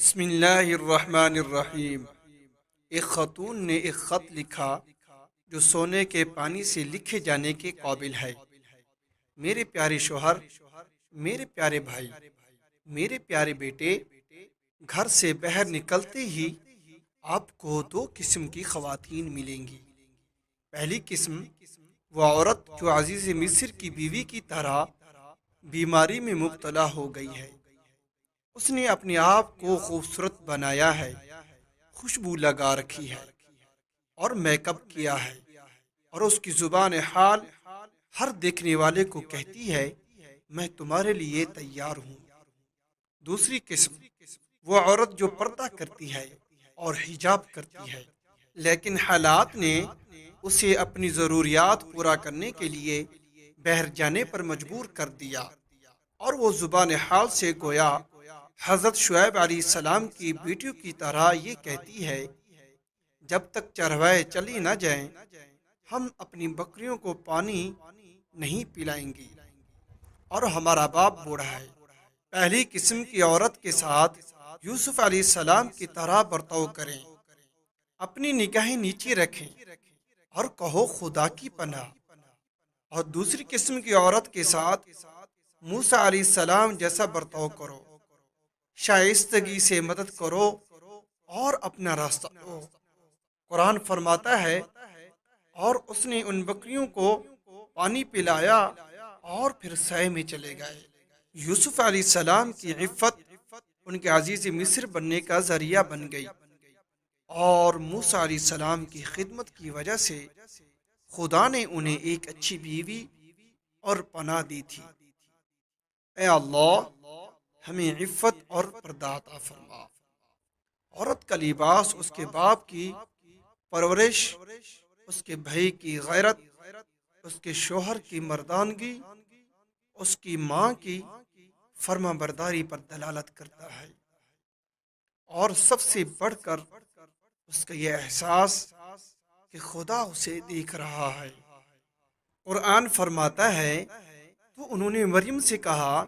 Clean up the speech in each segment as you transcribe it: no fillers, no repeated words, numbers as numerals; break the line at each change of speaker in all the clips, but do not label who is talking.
بسم اللہ الرحمن الرحیم۔ ایک خاتون نے ایک خط لکھا جو سونے کے پانی سے لکھے جانے کے قابل ہے۔ میرے پیارے شوہر، میرے پیارے بھائی، میرے پیارے بیٹے، گھر سے باہر نکلتے ہی آپ کو دو قسم کی خواتین ملیں گی۔ پہلی قسم وہ عورت جو عزیز مصر کی بیوی کی طرح بیماری میں مبتلا ہو گئی ہے۔ اس نے اپنے آپ کو خوبصورت بنایا ہے، خوشبو لگا رکھی ہے اور میک اپ کیا ہے، اور اس کی زبان حال ہر دیکھنے والے کو کہتی ہے میں تمہارے لیے تیار ہوں۔ دوسری قسم وہ عورت جو پردہ کرتی ہے اور حجاب کرتی ہے، لیکن حالات نے اسے اپنی ضروریات پورا کرنے کے لیے باہر جانے پر مجبور کر دیا، اور وہ زبان حال سے گویا حضرت شعیب علیہ السلام کی بیٹیوں کی طرح یہ کہتی ہے جب تک چروائے چلی نہ جائیں ہم اپنی بکریوں کو پانی نہیں پلائیں گی، اور ہمارا باپ بوڑھا ہے۔ پہلی قسم کی عورت کے ساتھ یوسف علیہ السلام کی طرح برتاؤ کریں، اپنی نگاہیں نیچے رکھیں اور کہو خدا کی پناہ، اور دوسری قسم کی عورت کے ساتھ موسیٰ علیہ السلام جیسا برتاؤ کرو، شائستگی سے مدد کرو اور اپنا راستہ دو۔ قرآن فرماتا ہے اور اس نے ان بکریوں کو پانی پلایا اور پھر سائے میں چلے گئے۔ یوسف علیہ السلام کی عفت ان کے عزیز مصر بننے کا ذریعہ بن گئی، اور موسیٰ علیہ السلام کی خدمت کی وجہ سے خدا نے انہیں ایک اچھی بیوی اور پناہ دی تھی۔ اے اللہ، ہمیں عفت اور پردہ عطا فرما۔ عورت کا لباس اس کے باپ کی پرورش، اس کے بھائی کی غیرت، اس کے شوہر کی مردانگی، اس کی ماں کی فرما برداری پر دلالت کرتا ہے، اور سب سے بڑھ کر اس کا یہ احساس کہ خدا اسے دیکھ رہا ہے۔ قرآن فرماتا ہے تو انہوں نے مریم سے کہا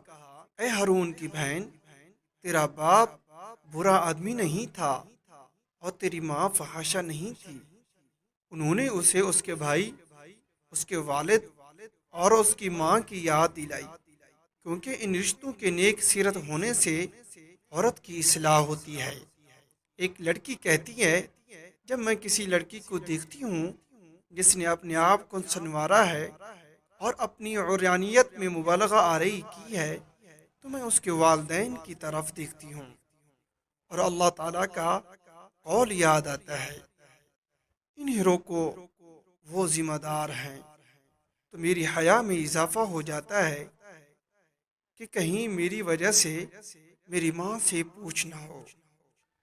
اے ہارون کی بہن، تیرا باپ برا آدمی نہیں تھا اور تیری ماں فحاشہ نہیں تھی۔ انہوں نے اسے اس کے بھائی، اس کے والد اور اس کی ماں کی یاد دلائی، کیونکہ ان رشتوں کے نیک سیرت ہونے سے عورت کی اصلاح ہوتی ہے۔ ایک لڑکی کہتی ہے جب میں کسی لڑکی کو دیکھتی ہوں جس نے اپنے آپ کو سنوارا ہے اور اپنی عریانیت میں مبالغہ آرائی کی ہے، تو میں اس کے والدین کی طرف دیکھتی ہوں اور اللہ تعالیٰ کا قول یاد آتا ہے ان ہیرو کو وہ ذمہ دار ہیں، تو میری حیا میں اضافہ ہو جاتا ہے کہ کہیں میری وجہ سے میری ماں سے پوچھ نہ ہو۔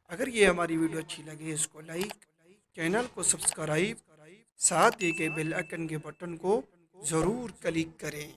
اگر یہ ہماری ویڈیو اچھی لگے اس کو لائک، چینل کو سبسکرائب، ساتھ دیے گئے بیل آئیکن کے بٹن کو ضرور کلک کریں۔